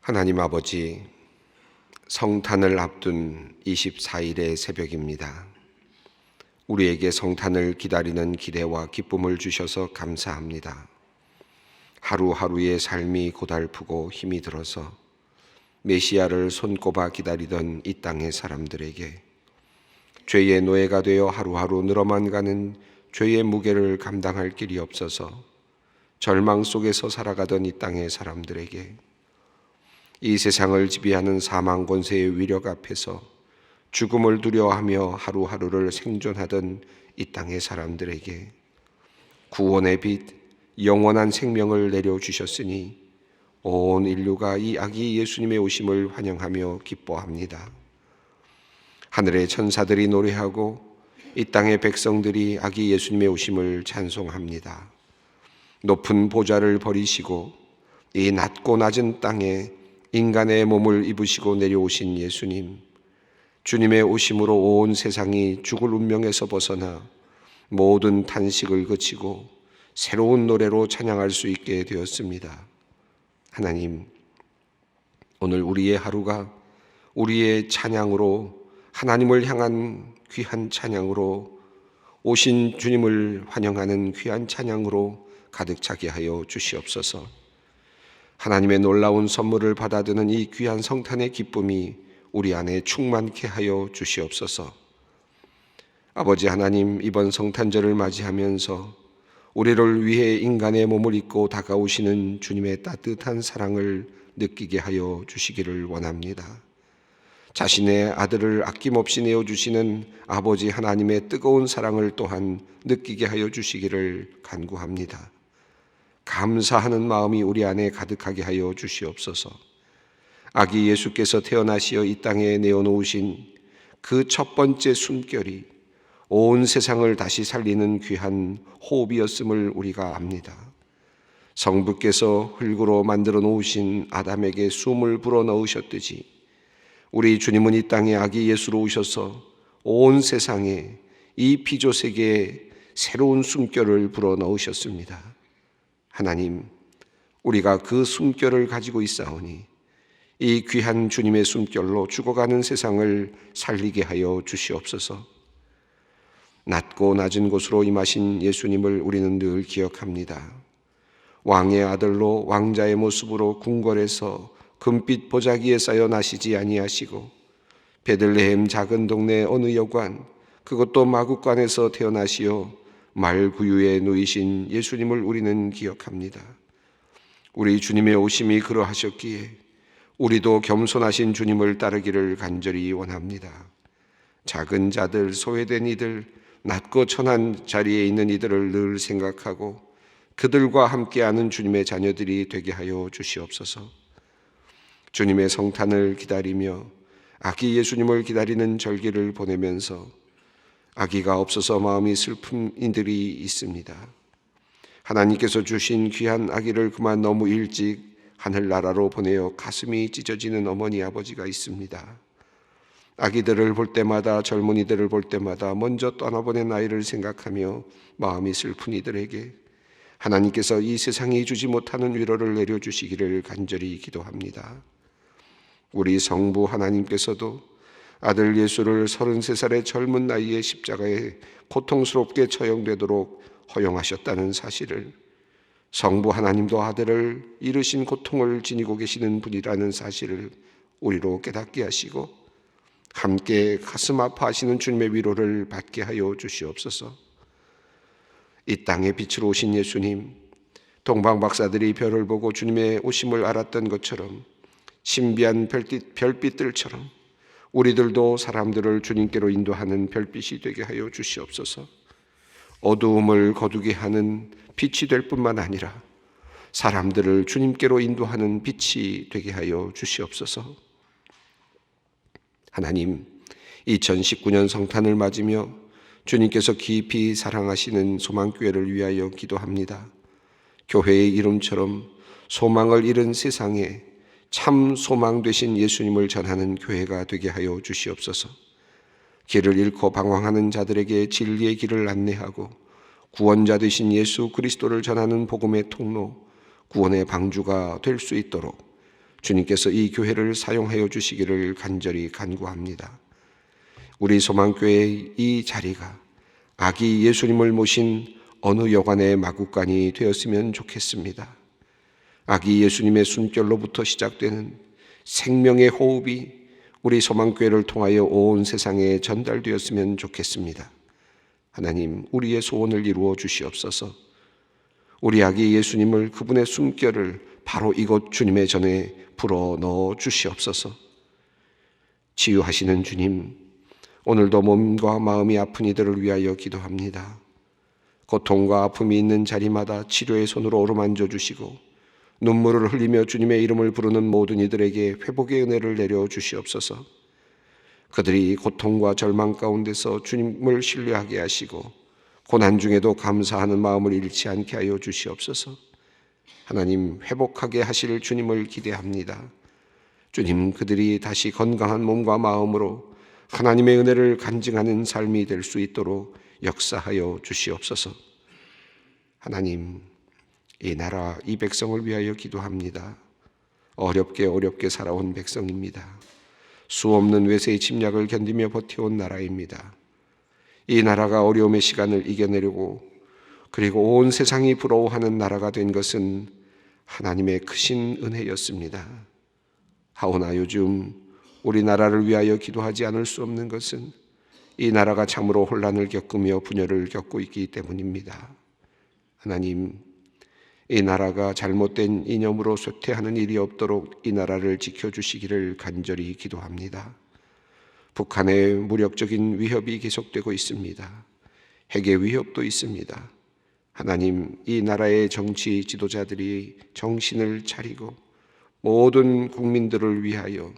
하나님 아버지, 성탄을 앞둔 24일의 새벽입니다. 우리에게 성탄을 기다리는 기대와 기쁨을 주셔서 감사합니다. 하루하루의 삶이 고달프고 힘이 들어서 메시아를 손꼽아 기다리던 이 땅의 사람들에게 죄의 노예가 되어 하루하루 늘어만 가는 죄의 무게를 감당할 길이 없어서 절망 속에서 살아가던 이 땅의 사람들에게 이 세상을 지배하는 사망 권세의 위력 앞에서 죽음을 두려워하며 하루하루를 생존하던 이 땅의 사람들에게 구원의 빛, 영원한 생명을 내려주셨으니 온 인류가 이 아기 예수님의 오심을 환영하며 기뻐합니다. 하늘의 천사들이 노래하고 이 땅의 백성들이 아기 예수님의 오심을 찬송합니다. 높은 보좌를 버리시고 이 낮고 낮은 땅에 인간의 몸을 입으시고 내려오신 예수님, 주님의 오심으로 온 세상이 죽을 운명에서 벗어나 모든 탄식을 그치고 새로운 노래로 찬양할 수 있게 되었습니다. 하나님, 오늘 우리의 하루가 우리의 찬양으로, 하나님을 향한 귀한 찬양으로, 오신 주님을 환영하는 귀한 찬양으로 가득 차게 하여 주시옵소서. 하나님의 놀라운 선물을 받아드는 이 귀한 성탄의 기쁨이 우리 안에 충만케 하여 주시옵소서. 아버지 하나님, 이번 성탄절을 맞이하면서 우리를 위해 인간의 몸을 입고 다가오시는 주님의 따뜻한 사랑을 느끼게 하여 주시기를 원합니다. 자신의 아들을 아낌없이 내어주시는 아버지 하나님의 뜨거운 사랑을 또한 느끼게 하여 주시기를 간구합니다. 감사하는 마음이 우리 안에 가득하게 하여 주시옵소서. 아기 예수께서 태어나시어 이 땅에 내어놓으신 그 첫 번째 숨결이 온 세상을 다시 살리는 귀한 호흡이었음을 우리가 압니다. 성부께서 흙으로 만들어 놓으신 아담에게 숨을 불어 넣으셨듯이 우리 주님은 이 땅에 아기 예수로 오셔서 온 세상에 이 피조 세계에 새로운 숨결을 불어 넣으셨습니다. 하나님, 우리가 그 숨결을 가지고 있사오니 이 귀한 주님의 숨결로 죽어가는 세상을 살리게 하여 주시옵소서. 낮고 낮은 곳으로 임하신 예수님을 우리는 늘 기억합니다. 왕의 아들로 왕자의 모습으로 궁궐에서 금빛 보자기에 쌓여 나시지 아니하시고 베들레헴 작은 동네 어느 여관, 그것도 마구간에서 태어나시어 말구유에 누이신 예수님을 우리는 기억합니다. 우리 주님의 오심이 그러하셨기에 우리도 겸손하신 주님을 따르기를 간절히 원합니다. 작은 자들, 소외된 이들, 낮고 천한 자리에 있는 이들을 늘 생각하고 그들과 함께하는 주님의 자녀들이 되게 하여 주시옵소서. 주님의 성탄을 기다리며 아기 예수님을 기다리는 절기를 보내면서 아기가 없어서 마음이 슬픈 이들이 있습니다. 하나님께서 주신 귀한 아기를 그만 너무 일찍 하늘나라로 보내어 가슴이 찢어지는 어머니 아버지가 있습니다. 아기들을 볼 때마다, 젊은이들을 볼 때마다 먼저 떠나보낸 아이를 생각하며 마음이 슬픈 이들에게 하나님께서 이 세상이 주지 못하는 위로를 내려주시기를 간절히 기도합니다. 우리 성부 하나님께서도 아들 예수를 33살의 젊은 나이에 십자가에 고통스럽게 처형되도록 허용하셨다는 사실을, 성부 하나님도 아들을 잃으신 고통을 지니고 계시는 분이라는 사실을 우리로 깨닫게 하시고 함께 가슴 아파하시는 주님의 위로를 받게 하여 주시옵소서. 이 땅에 빛으로 오신 예수님, 동방 박사들이 별을 보고 주님의 오심을 알았던 것처럼 신비한 별빛들처럼 우리들도 사람들을 주님께로 인도하는 별빛이 되게 하여 주시옵소서. 어두움을 거두게 하는 빛이 될 뿐만 아니라 사람들을 주님께로 인도하는 빛이 되게 하여 주시옵소서. 하나님, 2019년 성탄을 맞으며 주님께서 깊이 사랑하시는 소망교회를 위하여 기도합니다. 교회의 이름처럼 소망을 잃은 세상에 참 소망 되신 예수님을 전하는 교회가 되게 하여 주시옵소서. 길을 잃고 방황하는 자들에게 진리의 길을 안내하고 구원자 되신 예수 그리스도를 전하는 복음의 통로, 구원의 방주가 될 수 있도록 주님께서 이 교회를 사용하여 주시기를 간절히 간구합니다. 우리 소망교회의 이 자리가 아기 예수님을 모신 어느 여관의 마구간이 되었으면 좋겠습니다. 아기 예수님의 숨결로부터 시작되는 생명의 호흡이 우리 소망교회를 통하여 온 세상에 전달되었으면 좋겠습니다. 하나님, 우리의 소원을 이루어 주시옵소서. 우리 아기 예수님을, 그분의 숨결을 바로 이곳 주님의 전에 불어 넣어 주시옵소서. 치유하시는 주님, 오늘도 몸과 마음이 아픈 이들을 위하여 기도합니다. 고통과 아픔이 있는 자리마다 치료의 손으로 어루만져 주시고 눈물을 흘리며 주님의 이름을 부르는 모든 이들에게 회복의 은혜를 내려 주시옵소서. 그들이 고통과 절망 가운데서 주님을 신뢰하게 하시고 고난 중에도 감사하는 마음을 잃지 않게 하여 주시옵소서. 하나님, 회복하게 하실 주님을 기대합니다. 주님, 그들이 다시 건강한 몸과 마음으로 하나님의 은혜를 간증하는 삶이 될 수 있도록 역사하여 주시옵소서. 하나님, 이 나라, 이 백성을 위하여 기도합니다. 어렵게 살아온 백성입니다. 수없는 외세의 침략을 견디며 버텨온 나라입니다. 이 나라가 어려움의 시간을 이겨내려고, 그리고 온 세상이 부러워하는 나라가 된 것은 하나님의 크신 은혜였습니다. 하오나 요즘 우리나라를 위하여 기도하지 않을 수 없는 것은 이 나라가 참으로 혼란을 겪으며 분열을 겪고 있기 때문입니다. 하나님, 이 나라가 잘못된 이념으로 쇠퇴하는 일이 없도록 이 나라를 지켜주시기를 간절히 기도합니다. 북한의 무력적인 위협이 계속되고 있습니다. 핵의 위협도 있습니다. 하나님, 이 나라의 정치 지도자들이 정신을 차리고 모든 국민들을 위하여,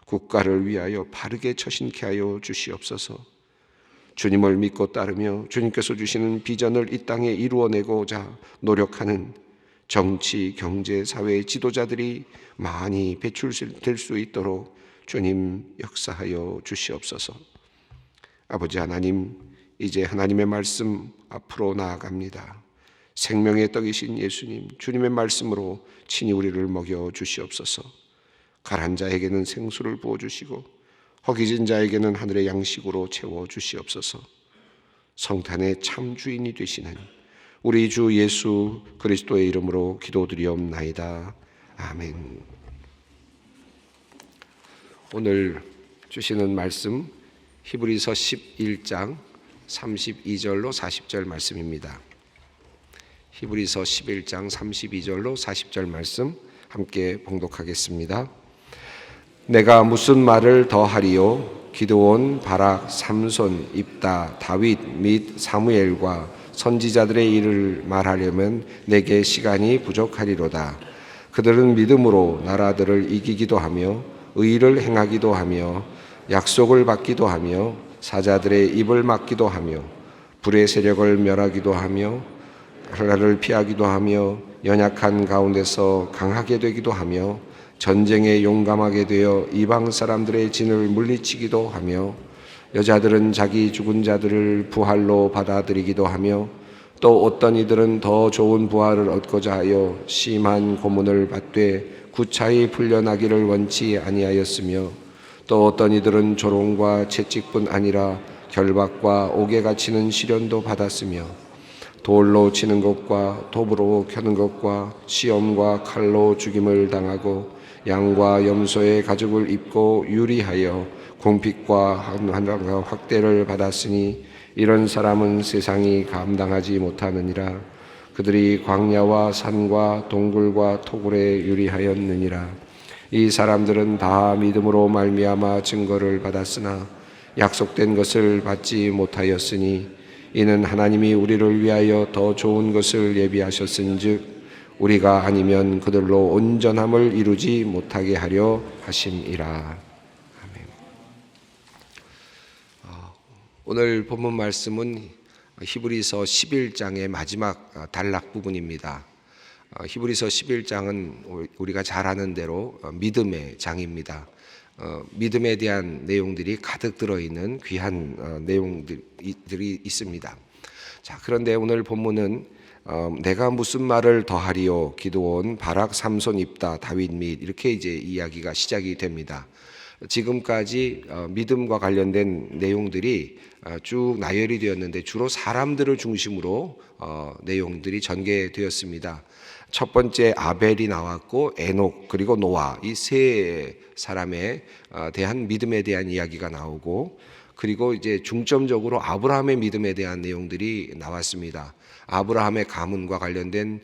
국가를 위하여 바르게 처신케 하여 주시옵소서. 주님을 믿고 따르며 주님께서 주시는 비전을 이 땅에 이루어내고자 노력하는 정치, 경제, 사회 지도자들이 많이 배출될 수 있도록 주님 역사하여 주시옵소서. 아버지 하나님, 이제 하나님의 말씀 앞으로 나아갑니다. 생명의 떡이신 예수님, 주님의 말씀으로 친히 우리를 먹여 주시옵소서. 가난 자에게는 생수를 부어주시고 허기진 자에게는 하늘의 양식으로 채워 주시옵소서. 성탄의 참 주인이 되시는 우리 주 예수 그리스도의 이름으로 기도드리옵나이다. 아멘. 오늘 주시는 말씀 히브리서 11장 32절로 40절 말씀입니다. 히브리서 11장 32절로 40절 말씀 함께 봉독하겠습니다. 내가 무슨 말을 더하리요? 기드온, 바락, 삼손, 입다, 다윗 및 사무엘과 선지자들의 일을 말하려면 내게 시간이 부족하리로다. 그들은 믿음으로 나라들을 이기기도 하며 의를 행하기도 하며 약속을 받기도 하며 사자들의 입을 막기도 하며 불의 세력을 멸하기도 하며 한라를 피하기도 하며 연약한 가운데서 강하게 되기도 하며 전쟁에 용감하게 되어 이방 사람들의 진을 물리치기도 하며 여자들은 자기 죽은 자들을 부활로 받아들이기도 하며 또 어떤 이들은 더 좋은 부활을 얻고자 하여 심한 고문을 받되 구차히 풀려나기를 원치 아니하였으며 또 어떤 이들은 조롱과 채찍뿐 아니라 결박과 옥에 갇히는 시련도 받았으며 돌로 치는 것과 톱으로 켜는 것과 시험과 칼로 죽임을 당하고 양과 염소의 가죽을 입고 유리하여 공핍과 한란과 확대를 받았으니 이런 사람은 세상이 감당하지 못하느니라. 그들이 광야와 산과 동굴과 토굴에 유리하였느니라. 이 사람들은 다 믿음으로 말미암아 증거를 받았으나 약속된 것을 받지 못하였으니 이는 하나님이 우리를 위하여 더 좋은 것을 예비하셨은즉 우리가 아니면 그들로 온전함을 이루지 못하게 하려 하심이라. 아멘. 오늘 본문 말씀은 히브리서 11장의 마지막 단락 부분입니다. 히브리서 11장은 우리가 잘 아는 대로 믿음의 장입니다. 믿음에 대한 내용들이 가득 들어있는 귀한 내용들이 있습니다. 자, 그런데 오늘 본문은 내가 무슨 말을 더하리요 기드온 바락 삼손 입다 다윗 및 이렇게 이제 이야기가 시작이 됩니다. 지금까지 믿음과 관련된 내용들이 쭉 나열이 되었는데 주로 사람들을 중심으로 내용들이 전개되었습니다. 첫 번째 아벨이 나왔고 에녹 그리고 노아 이 세 사람에 대한 믿음에 대한 이야기가 나오고 그리고 이제 중점적으로 아브라함의 믿음에 대한 내용들이 나왔습니다. 아브라함의 가문과 관련된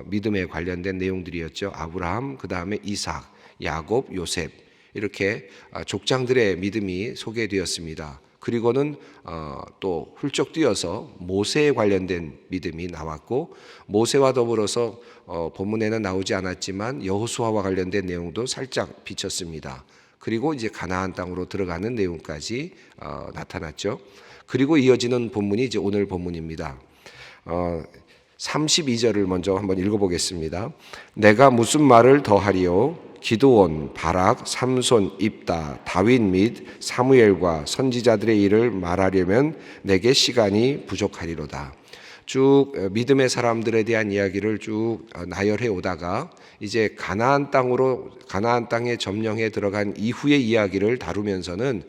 믿음에 관련된 내용들이었죠. 아브라함, 그 다음에 이삭, 야곱, 요셉 이렇게 족장들의 믿음이 소개되었습니다. 그리고는 또 훌쩍 뛰어서 모세에 관련된 믿음이 나왔고 모세와 더불어서 본문에는 나오지 않았지만 여호수아와 관련된 내용도 살짝 비쳤습니다. 그리고 이제 가나안 땅으로 들어가는 내용까지 나타났죠. 그리고 이어지는 본문이 이제 오늘 본문입니다. 32절을 먼저 한번 읽어보겠습니다. 내가 무슨 말을 더하리요 기드온, 바락, 삼손, 입다, 다윗 및 사무엘과 선지자들의 일을 말하려면 내게 시간이 부족하리로다. 쭉 믿음의 사람들에 대한 이야기를 쭉 나열해 오다가 이제 가나안 땅에 점령해 들어간 이후의 이야기를 다루면서는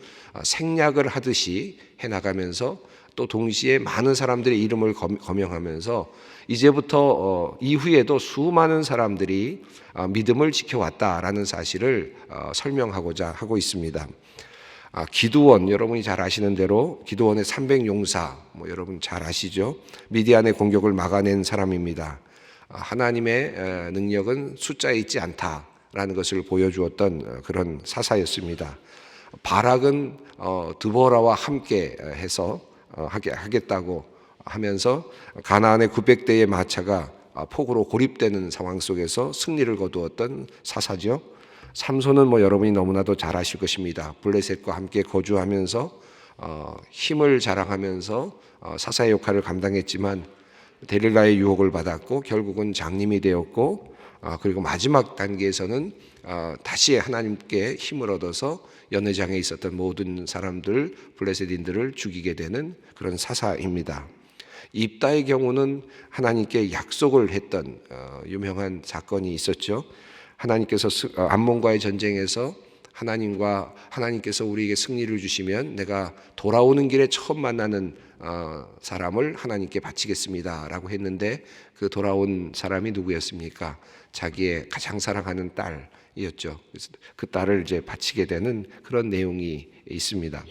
생략을 하듯이 해나가면서 또 동시에 많은 사람들의 이름을 거명하면서 이제부터 이후에도 수많은 사람들이 믿음을 지켜왔다라는 사실을 설명하고자 하고 있습니다. 기드온 여러분이 잘 아시는 대로 기드온의 300용사 여러분 잘 아시죠? 미디안의 공격을 막아낸 사람입니다. 하나님의 능력은 숫자에 있지 않다라는 것을 보여주었던 그런 사사였습니다. 바락은 드보라와 함께 해서 하겠다고 하면서 가나안의 900대의 마차가 폭우로 고립되는 상황 속에서 승리를 거두었던 사사죠. 삼손은 여러분이 너무나도 잘 아실 것입니다. 블레셋과 함께 거주하면서 힘을 자랑하면서 사사의 역할을 감당했지만 데릴라의 유혹을 받았고 결국은 장님이 되었고 그리고 마지막 단계에서는 다시 하나님께 힘을 얻어서 연회장에 있었던 모든 사람들 블레셋인들을 죽이게 되는 그런 사사입니다. 입다의 경우는 하나님께 약속을 했던 유명한 사건이 있었죠. 하나님께서 암몬과의 전쟁에서 하나님께서 우리에게 승리를 주시면 내가 돌아오는 길에 처음 만나는 사람을 하나님께 바치겠습니다라고 했는데 그 돌아온 사람이 누구였습니까? 자기의 가장 사랑하는 딸이었죠. 그래서 그 딸을 이제 바치게 되는 그런 내용이 있습니다.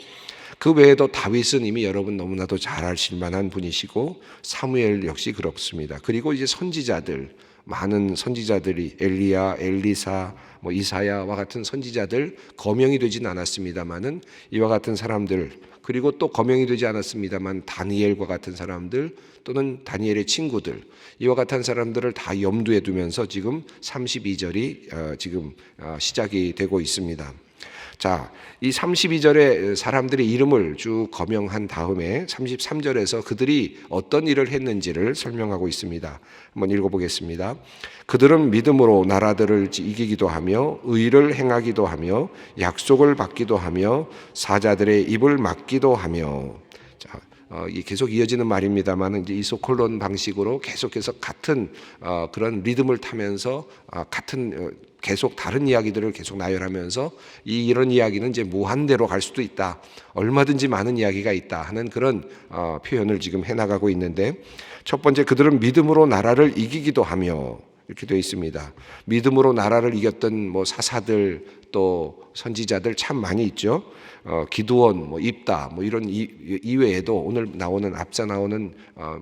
그 외에도 다윗은 이미 여러분 너무나도 잘 아실 만한 분이시고 사무엘 역시 그렇습니다. 그리고 이제 선지자들 많은 선지자들이 엘리야, 엘리사, 이사야와 같은 선지자들 거명이 되진 않았습니다만은 이와 같은 사람들 그리고 또 거명이 되지 않았습니다만 다니엘과 같은 사람들 또는 다니엘의 친구들 이와 같은 사람들을 다 염두에 두면서 지금 32절이 지금 시작이 되고 있습니다. 자, 이 32절에 사람들의 이름을 쭉 거명한 다음에 33절에서 그들이 어떤 일을 했는지를 설명하고 있습니다. 한번 읽어보겠습니다. 그들은 믿음으로 나라들을 이기기도 하며 의를 행하기도 하며 약속을 받기도 하며 사자들의 입을 막기도 하며 자, 계속 이어지는 말입니다만 이제 이소콜론 방식으로 계속해서 같은 그런 리듬을 타면서 계속 다른 이야기들을 계속 나열하면서 이런 이야기는 이제 무한대로 갈 수도 있다. 얼마든지 많은 이야기가 있다 하는 그런 표현을 지금 해나가고 있는데 첫 번째 그들은 믿음으로 나라를 이기기도 하며 이렇게 되어 있습니다. 믿음으로 나라를 이겼던 사사들 또 선지자들 참 많이 있죠. 기드온, 입다, 이런 이외에도 오늘 앞서 나오는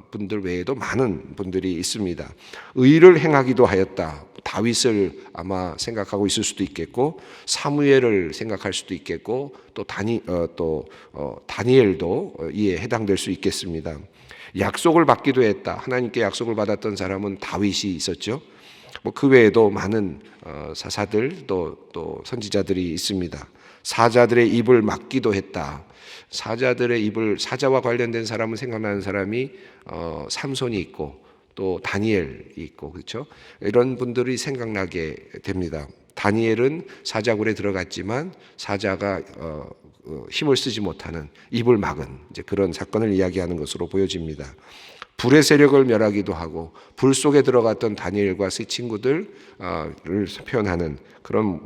분들 외에도 많은 분들이 있습니다. 의를 행하기도 하였다. 다윗을 아마 생각하고 있을 수도 있겠고, 사무엘을 생각할 수도 있겠고, 또 다니엘도 이에 해당될 수 있겠습니다. 약속을 받기도 했다. 하나님께 약속을 받았던 사람은 다윗이 있었죠. 그 외에도 많은 사사들 또 선지자들이 있습니다. 사자들의 입을 막기도 했다. 사자와 관련된 사람은 생각나는 사람이 삼손이 있고 또 다니엘이 있고 그렇죠. 이런 분들이 생각나게 됩니다. 다니엘은 사자굴에 들어갔지만 사자가 힘을 쓰지 못하는 입을 막은 이제 그런 사건을 이야기하는 것으로 보여집니다. 불의 세력을 멸하기도 하고 불 속에 들어갔던 다니엘과 세 친구들을 표현하는 그런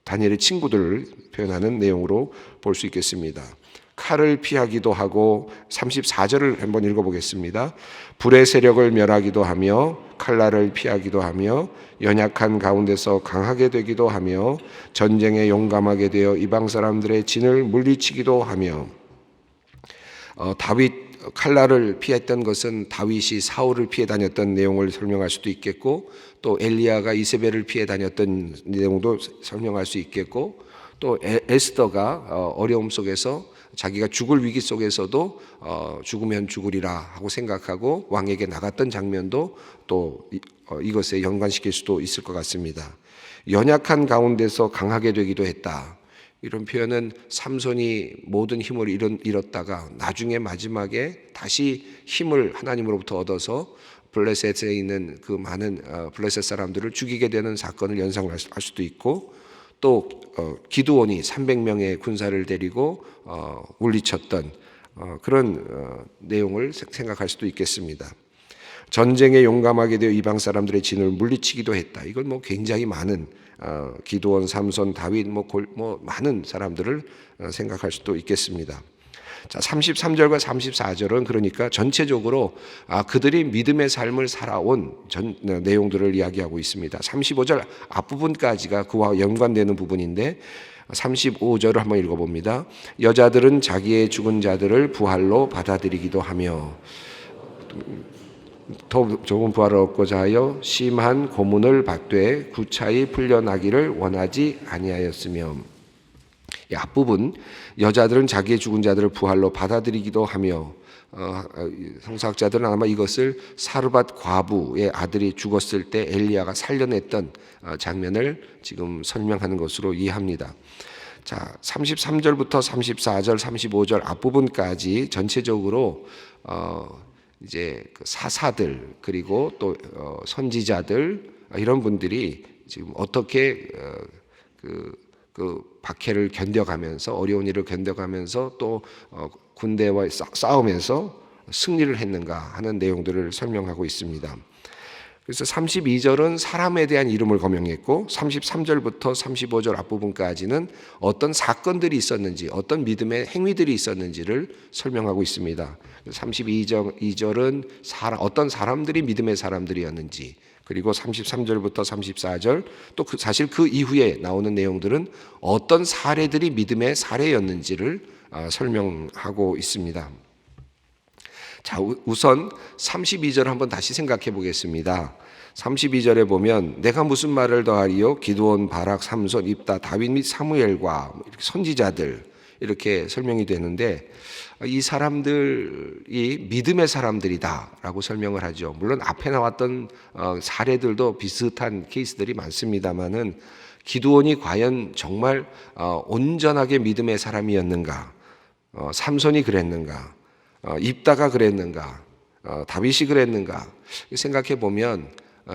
다니엘의 친구들을 표현하는 내용으로 볼 수 있겠습니다. 칼을 피하기도 하고 34절을 한번 읽어보겠습니다. 불의 세력을 멸하기도 하며 칼날을 피하기도 하며 연약한 가운데서 강하게 되기도 하며 전쟁에 용감하게 되어 이방 사람들의 진을 물리치기도 하며 다윗 칼날을 피했던 것은 다윗이 사울을 피해 다녔던 내용을 설명할 수도 있겠고 또 엘리야가 이세벨을 피해 다녔던 내용도 설명할 수 있겠고 또 에스더가 어려움 속에서 자기가 죽을 위기 속에서도 죽으면 죽으리라 하고 생각하고 왕에게 나갔던 장면도 또 이것에 연관시킬 수도 있을 것 같습니다. 연약한 가운데서 강하게 되기도 했다. 이런 표현은 삼손이 모든 힘을 잃었다가 나중에 마지막에 다시 힘을 하나님으로부터 얻어서 블레셋에 있는 그 많은 블레셋 사람들을 죽이게 되는 사건을 연상할 수도 있고 또 기드온이 300명의 군사를 데리고 물리쳤던 그런 내용을 생각할 수도 있겠습니다. 전쟁에 용감하게 되어 이방 사람들의 진을 물리치기도 했다. 이걸 굉장히 많은 기드온, 삼손, 다윗 많은 사람들을 생각할 수도 있겠습니다. 자, 33절과 34절은 그러니까 전체적으로 그들이 믿음의 삶을 살아온 내용들을 이야기하고 있습니다. 35절 앞부분까지가 그와 연관되는 부분인데 35절을 한번 읽어봅니다. 여자들은 자기의 죽은 자들을 부활로 받아들이기도 하며 더 좋은 부활을 얻고자 하여 심한 고문을 받되 구차히 풀려나기를 원하지 아니하였으며 이 앞부분 여자들은 자기의 죽은 자들을 부활로 받아들이기도 하며 성서학자들은 아마 이것을 사르밧 과부의 아들이 죽었을 때 엘리야가 살려냈던 장면을 지금 설명하는 것으로 이해합니다. 자, 33절부터 34절, 35절 앞부분까지 전체적으로 이제 그 사사들 그리고 또 선지자들 이런 분들이 지금 어떻게 그 박해를 견뎌가면서 어려운 일을 견뎌가면서 또 군대와 싸우면서 승리를 했는가 하는 내용들을 설명하고 있습니다. 그래서 32절은 사람에 대한 이름을 거명했고 33절부터 35절 앞부분까지는 어떤 사건들이 있었는지 어떤 믿음의 행위들이 있었는지를 설명하고 있습니다. 32절은 어떤 사람들이 믿음의 사람들이었는지 그리고 33절부터 34절 또 사실 그 이후에 나오는 내용들은 어떤 사례들이 믿음의 사례였는지를 설명하고 있습니다. 자, 우선 32절 한번 다시 생각해 보겠습니다. 32절에 보면 내가 무슨 말을 더하리요? 기드온, 바락, 삼손, 입다, 다윗 및 사무엘과 선지자들 이렇게 설명이 되는데 이 사람들이 믿음의 사람들이다라고 설명을 하죠. 물론 앞에 나왔던 사례들도 비슷한 케이스들이 많습니다만은 기드온이 과연 정말 온전하게 믿음의 사람이었는가? 삼손이 그랬는가? 입다가 그랬는가? 다윗이 그랬는가? 생각해 보면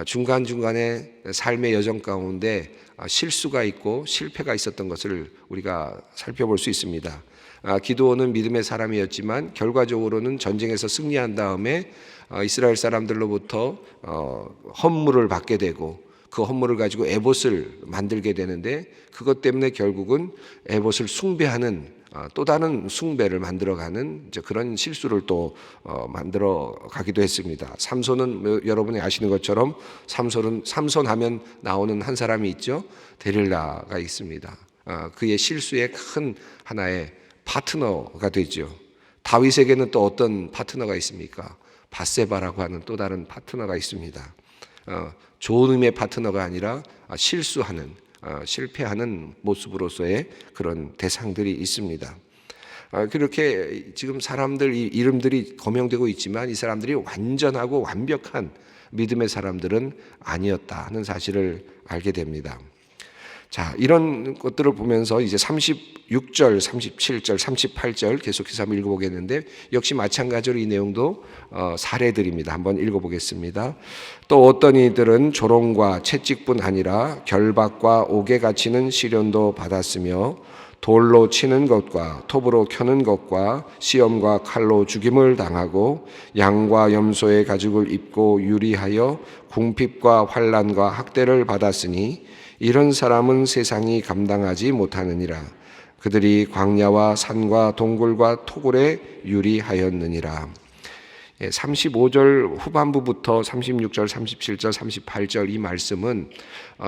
중간중간에 삶의 여정 가운데 실수가 있고 실패가 있었던 것을 우리가 살펴볼 수 있습니다. 기드온은 믿음의 사람이었지만 결과적으로는 전쟁에서 승리한 다음에 이스라엘 사람들로부터 헌물을 받게 되고 그 헌물을 가지고 에봇을 만들게 되는데 그것 때문에 결국은 에봇을 숭배하는 또 다른 숭배를 만들어가는 그런 실수를 또 만들어 가기도 했습니다. 삼손은 여러분이 아시는 것처럼 삼손하면 나오는 한 사람이 있죠. 데릴라가 있습니다. 그의 실수의 큰 하나의 파트너가 되죠. 다윗에게는 또 어떤 파트너가 있습니까? 밧세바라고 하는 또 다른 파트너가 있습니다. 좋은 의미의 파트너가 아니라 실수하는 실패하는 모습으로서의 그런 대상들이 있습니다. 그렇게 지금 사람들 이름들이 거명되고 있지만 이 사람들이 완전하고 완벽한 믿음의 사람들은 아니었다 하는 사실을 알게 됩니다. 자, 이런 것들을 보면서 이제 36절, 37절, 38절 계속해서 한번 읽어보겠는데 역시 마찬가지로 이 내용도 사례들입니다. 한번 읽어보겠습니다. 또 어떤 이들은 조롱과 채찍뿐 아니라 결박과 옥에 갇히는 시련도 받았으며 돌로 치는 것과 톱으로 켜는 것과 시험과 칼로 죽임을 당하고 양과 염소의 가죽을 입고 유리하여 궁핍과 환난과 학대를 받았으니 이런 사람은 세상이 감당하지 못하느니라. 그들이 광야와 산과 동굴과 토굴에 유리하였느니라. 35절 후반부부터 36절, 37절, 38절 이 말씀은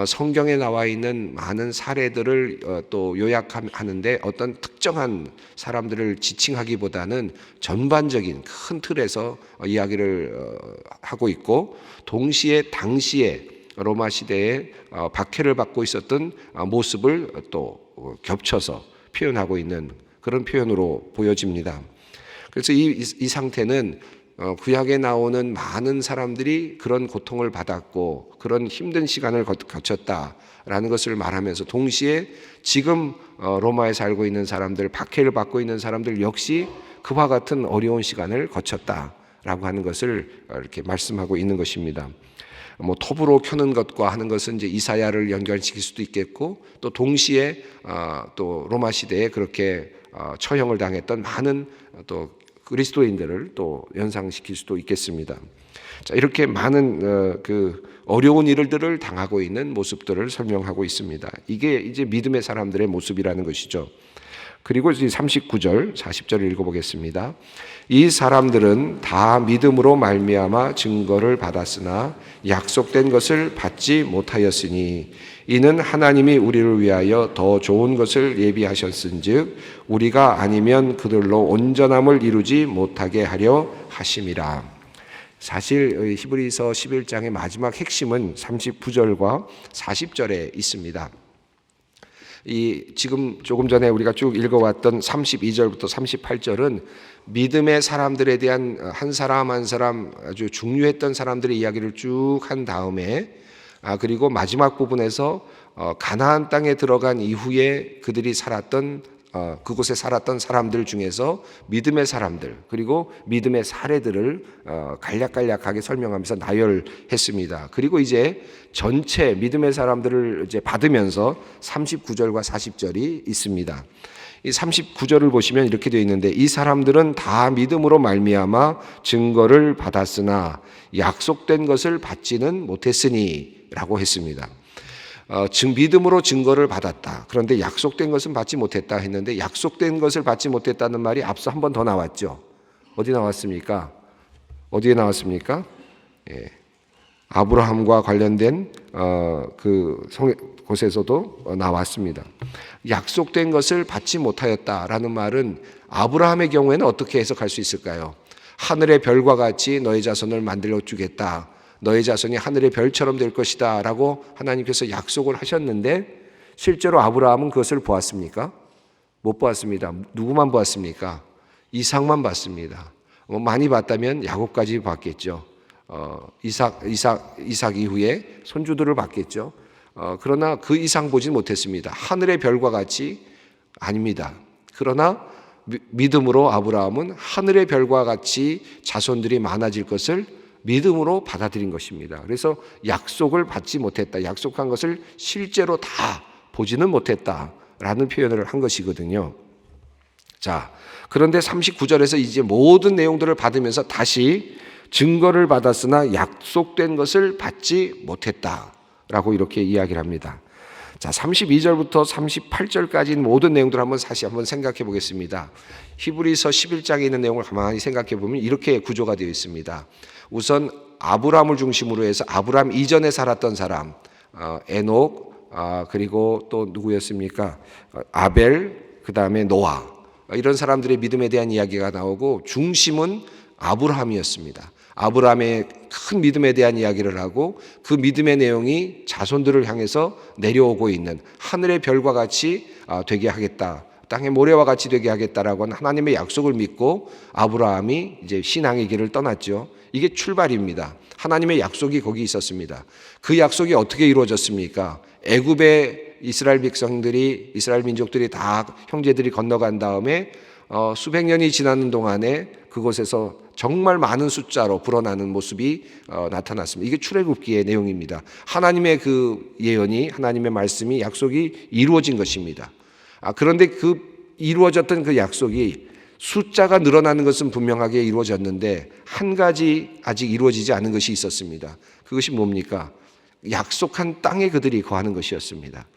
성경에 나와 있는 많은 사례들을 또 요약하는데 어떤 특정한 사람들을 지칭하기보다는 전반적인 큰 틀에서 이야기를 하고 있고, 동시에 당시에 로마 시대에 박해를 받고 있었던 모습을 또 겹쳐서 표현하고 있는 그런 표현으로 보여집니다. 그래서 이 상태는 구약에 나오는 많은 사람들이 그런 고통을 받았고 그런 힘든 시간을 거쳤다라는 것을 말하면서, 동시에 지금 로마에 살고 있는 사람들, 박해를 받고 있는 사람들 역시 그와 같은 어려운 시간을 거쳤다라고 하는 것을 이렇게 말씀하고 있는 것입니다. 톱으로 켜는 것과 하는 것은 이제 이사야를 연결시킬 수도 있겠고, 또 동시에 또 로마 시대에 그렇게 처형을 당했던 많은 또 그리스도인들을 또 연상시킬 수도 있겠습니다. 자, 이렇게 많은 그 어려운 일들을 당하고 있는 모습들을 설명하고 있습니다. 이게 이제 믿음의 사람들의 모습이라는 것이죠. 그리고 39절, 40절을 읽어보겠습니다. 이 사람들은 다 믿음으로 말미암아 증거를 받았으나 약속된 것을 받지 못하였으니 이는 하나님이 우리를 위하여 더 좋은 것을 예비하셨은즉 우리가 아니면 그들로 온전함을 이루지 못하게 하려 하심이라. 사실 히브리서 11장의 마지막 핵심은 39절과 40절에 있습니다. 지금 조금 전에 우리가 쭉 읽어왔던 32절부터 38절은 믿음의 사람들에 대한 한 사람 한 사람 아주 중요했던 사람들의 이야기를 쭉 한 다음에, 그리고 마지막 부분에서 가나안 땅에 들어간 이후에 그들이 살았던 그곳에 살았던 사람들 중에서 믿음의 사람들, 그리고 믿음의 사례들을 간략간략하게 설명하면서 나열했습니다. 그리고 이제 전체 믿음의 사람들을 이제 받으면서 39절과 40절이 있습니다. 이 39절을 보시면 이렇게 되어 있는데, 이 사람들은 다 믿음으로 말미암아 증거를 받았으나 약속된 것을 받지는 못했으니 라고 했습니다. 믿음으로 증거를 받았다. 그런데 약속된 것은 받지 못했다 했는데, 약속된 것을 받지 못했다는 말이 앞서 한 번 더 나왔죠. 어디 나왔습니까? 어디에 나왔습니까? 아브라함과 관련된 곳에서도 나왔습니다. 약속된 것을 받지 못하였다라는 말은 아브라함의 경우에는 어떻게 해석할 수 있을까요? 하늘의 별과 같이 너의 자손을 만들어 주겠다. 너의 자손이 하늘의 별처럼 될 것이다 라고 하나님께서 약속을 하셨는데, 실제로 아브라함은 그것을 보았습니까? 못 보았습니다. 누구만 보았습니까? 이삭만 봤습니다. 많이 봤다면 야곱까지 봤겠죠. 이삭 이후에 손주들을 봤겠죠. 그러나 그 이상 보지 못했습니다. 하늘의 별과 같이 아닙니다. 그러나 믿음으로 아브라함은 하늘의 별과 같이 자손들이 많아질 것을 믿음으로 받아들인 것입니다. 그래서 약속을 받지 못했다, 약속한 것을 실제로 다 보지는 못했다라는 표현을 한 것이거든요. 자, 그런데 39절에서 이제 모든 내용들을 받으면서 다시 증거를 받았으나 약속된 것을 받지 못했다라고 이렇게 이야기를 합니다. 자, 32절부터 38절까지 모든 내용들을 다시 한번 생각해 보겠습니다. 히브리서 11장에 있는 내용을 가만히 생각해 보면 이렇게 구조가 되어 있습니다. 우선 아브라함을 중심으로 해서 아브라함 이전에 살았던 사람, 에녹, 그리고 또 누구였습니까? 아벨, 그 다음에 노아, 이런 사람들의 믿음에 대한 이야기가 나오고, 중심은 아브라함이었습니다. 아브라함의 큰 믿음에 대한 이야기를 하고, 그 믿음의 내용이 자손들을 향해서 내려오고 있는, 하늘의 별과 같이 되게 하겠다, 땅의 모래와 같이 되게 하겠다라고 하는 하나님의 약속을 믿고 아브라함이 이제 신앙의 길을 떠났죠. 이게 출발입니다. 하나님의 약속이 거기 있었습니다. 그 약속이 어떻게 이루어졌습니까? 애굽의 이스라엘 백성들이, 이스라엘 민족들이 다 형제들이 건너간 다음에 수백 년이 지나는 동안에 그곳에서 정말 많은 숫자로 불어나는 모습이 나타났습니다. 이게 출애굽기의 내용입니다. 하나님의 그 예언이, 하나님의 말씀이, 약속이 이루어진 것입니다. 그런데 이루어졌던 그 약속이 숫자가 늘어나는 것은 분명하게 이루어졌는데 한 가지 아직 이루어지지 않은 것이 있었습니다. 그것이 뭡니까? 약속한 땅에 그들이 거하는 것이었습니다.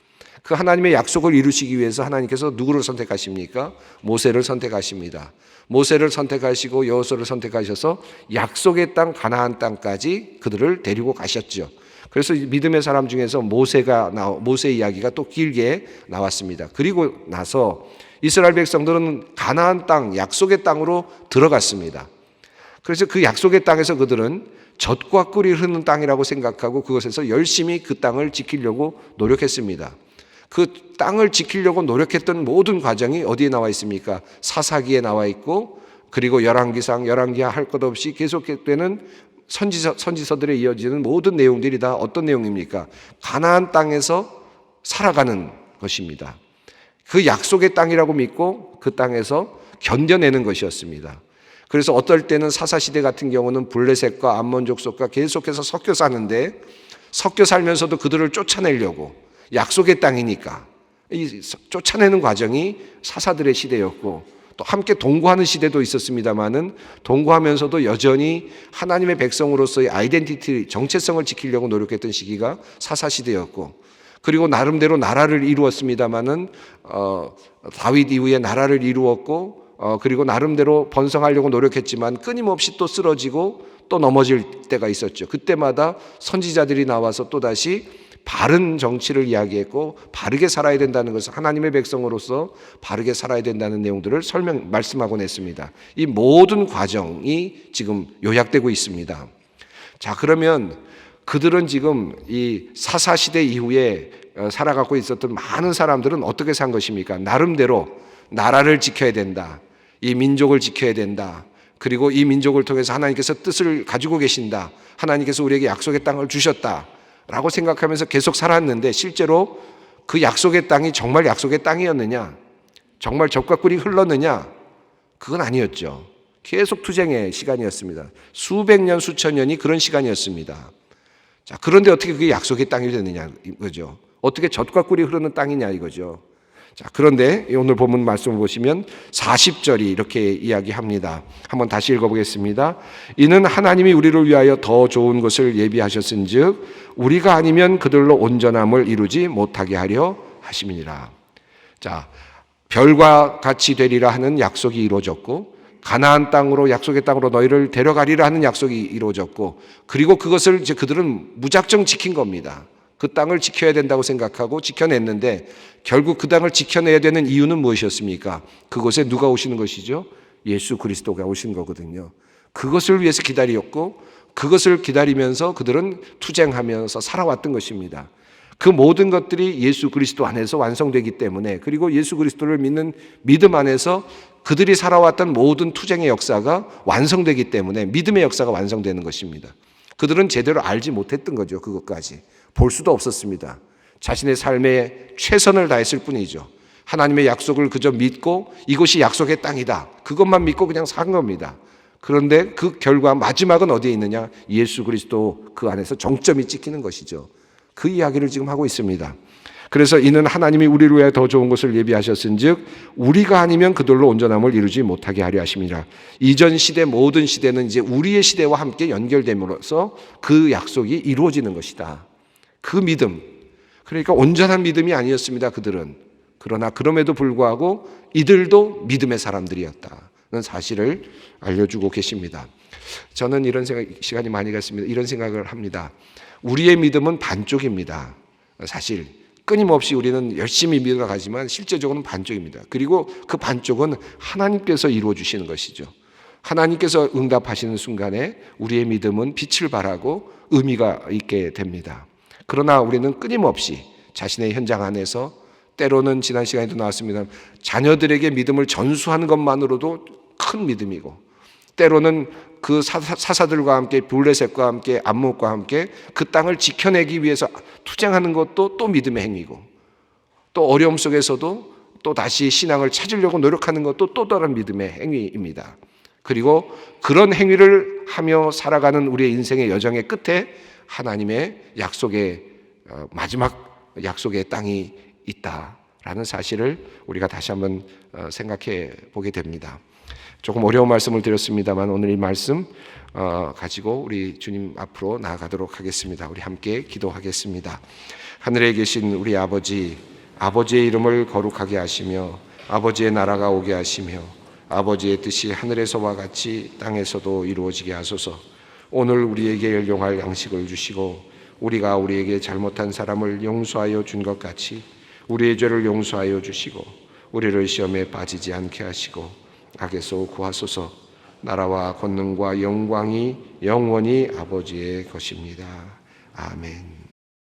그 하나님의 약속을 이루시기 위해서 하나님께서 누구를 선택하십니까? 모세를 선택하십니다. 모세를 선택하시고 여호수아를 선택하셔서 약속의 땅 가나안 땅까지 그들을 데리고 가셨죠. 그래서 믿음의 사람 중에서 모세 이야기가 또 길게 나왔습니다. 그리고 나서 이스라엘 백성들은 가나안 땅, 약속의 땅으로 들어갔습니다. 그래서 그 약속의 땅에서 그들은 젖과 꿀이 흐르는 땅이라고 생각하고 그것에서 열심히 그 땅을 지키려고 노력했습니다. 그 땅을 지키려고 노력했던 모든 과정이 어디에 나와 있습니까? 사사기에 나와 있고, 그리고 열왕기상, 열왕기하 할 것 없이 계속되는 선지서들에 이어지는 모든 내용들이 다 어떤 내용입니까? 가나안 땅에서 살아가는 것입니다. 그 약속의 땅이라고 믿고 그 땅에서 견뎌내는 것이었습니다. 그래서 어떨 때는 사사시대 같은 경우는 블레셋과 암몬 족속과 계속해서 섞여 사는데, 섞여 살면서도 그들을 쫓아내려고, 약속의 땅이니까 이 쫓아내는 과정이 사사들의 시대였고, 또 함께 동거하는 시대도 있었습니다마는 동거하면서도 여전히 하나님의 백성으로서의 아이덴티티, 정체성을 지키려고 노력했던 시기가 사사시대였고, 그리고 나름대로 나라를 이루었습니다마는 다윗 이후에 나라를 이루었고, 그리고 나름대로 번성하려고 노력했지만 끊임없이 또 쓰러지고 또 넘어질 때가 있었죠. 그때마다 선지자들이 나와서 또다시 바른 정치를 이야기했고, 바르게 살아야 된다는 것을, 하나님의 백성으로서 바르게 살아야 된다는 내용들을 말씀하곤 했습니다. 이 모든 과정이 지금 요약되고 있습니다. 자, 그러면 그들은 지금 이 사사시대 이후에 살아가고 있었던 많은 사람들은 어떻게 산 것입니까? 나름대로 나라를 지켜야 된다, 이 민족을 지켜야 된다, 그리고 이 민족을 통해서 하나님께서 뜻을 가지고 계신다, 하나님께서 우리에게 약속의 땅을 주셨다 라고 생각하면서 계속 살았는데, 실제로 그 약속의 땅이 정말 약속의 땅이었느냐, 정말 젖과 꿀이 흘렀느냐, 그건 아니었죠. 계속 투쟁의 시간이었습니다. 수백 년, 수천 년이 그런 시간이었습니다. 자, 그런데 어떻게 그게 약속의 땅이 되느냐 이거죠. 어떻게 젖과 꿀이 흐르는 땅이냐 이거죠. 자, 그런데 오늘 본문 말씀을 보시면 40절이 이렇게 이야기합니다. 한번 다시 읽어보겠습니다. 이는 하나님이 우리를 위하여 더 좋은 것을 예비하셨은즉 우리가 아니면 그들로 온전함을 이루지 못하게 하려 하심이니라. 자, 별과 같이 되리라 하는 약속이 이루어졌고, 가나안 땅으로, 약속의 땅으로 너희를 데려가리라 하는 약속이 이루어졌고, 그리고 그것을 이제 그들은 무작정 지킨 겁니다. 그 땅을 지켜야 된다고 생각하고 지켜냈는데, 결국 그 땅을 지켜내야 되는 이유는 무엇이었습니까? 그곳에 누가 오시는 것이죠? 예수 그리스도가 오신 거거든요. 그것을 위해서 기다렸고, 그것을 기다리면서 그들은 투쟁하면서 살아왔던 것입니다. 그 모든 것들이 예수 그리스도 안에서 완성되기 때문에, 그리고 예수 그리스도를 믿는 믿음 안에서 그들이 살아왔던 모든 투쟁의 역사가 완성되기 때문에 믿음의 역사가 완성되는 것입니다. 그들은 제대로 알지 못했던 거죠. 그것까지 볼 수도 없었습니다. 자신의 삶에 최선을 다했을 뿐이죠. 하나님의 약속을 그저 믿고 이곳이 약속의 땅이다, 그것만 믿고 그냥 산 겁니다. 그런데 그 결과 마지막은 어디에 있느냐? 예수 그리스도 그 안에서 정점이 찍히는 것이죠. 그 이야기를 지금 하고 있습니다. 그래서 이는 하나님이 우리를 위해 더 좋은 것을 예비하셨은즉 우리가 아니면 그들로 온전함을 이루지 못하게 하려 하심이라. 이전 시대 모든 시대는 이제 우리의 시대와 함께 연결됨으로써 그 약속이 이루어지는 것이다. 그 믿음, 그러니까 온전한 믿음이 아니었습니다, 그들은. 그러나 그럼에도 불구하고 이들도 믿음의 사람들이었다는 사실을 알려주고 계십니다. 저는 이런 생각, 시간이 많이 갔습니다. 이런 생각을 합니다. 우리의 믿음은 반쪽입니다. 사실 끊임없이 우리는 열심히 믿어가지만 실제적으로는 반쪽입니다. 그리고 그 반쪽은 하나님께서 이루어 주시는 것이죠. 하나님께서 응답하시는 순간에 우리의 믿음은 빛을 발하고 의미가 있게 됩니다. 그러나 우리는 끊임없이 자신의 현장 안에서, 때로는 지난 시간에도 나왔습니다, 자녀들에게 믿음을 전수하는 것만으로도 큰 믿음이고, 때로는 그 사사들과 함께, 블레셋과 함께, 암몬과 함께 그 땅을 지켜내기 위해서 투쟁하는 것도 또 믿음의 행위고, 또 어려움 속에서도 또 다시 신앙을 찾으려고 노력하는 것도 또 다른 믿음의 행위입니다. 그리고 그런 행위를 하며 살아가는 우리의 인생의 여정의 끝에 하나님의 약속의 마지막 약속의 땅이 있다 라는 사실을 우리가 다시 한번 생각해 보게 됩니다. 조금 어려운 말씀을 드렸습니다만 오늘 이 말씀 가지고 우리 주님 앞으로 나아가도록 하겠습니다. 우리 함께 기도하겠습니다. 하늘에 계신 우리 아버지, 아버지의 이름을 거룩하게 하시며 아버지의 나라가 오게 하시며 아버지의 뜻이 하늘에서와 같이 땅에서도 이루어지게 하소서. 오늘 우리에게 일용할 양식을 주시고 우리가 우리에게 잘못한 사람을 용서하여 준 것 같이 우리의 죄를 용서하여 주시고 우리를 시험에 빠지지 않게 하시고 악에서 구하소서. 나라와 권능과 영광이 영원히 아버지의 것입니다. 아멘.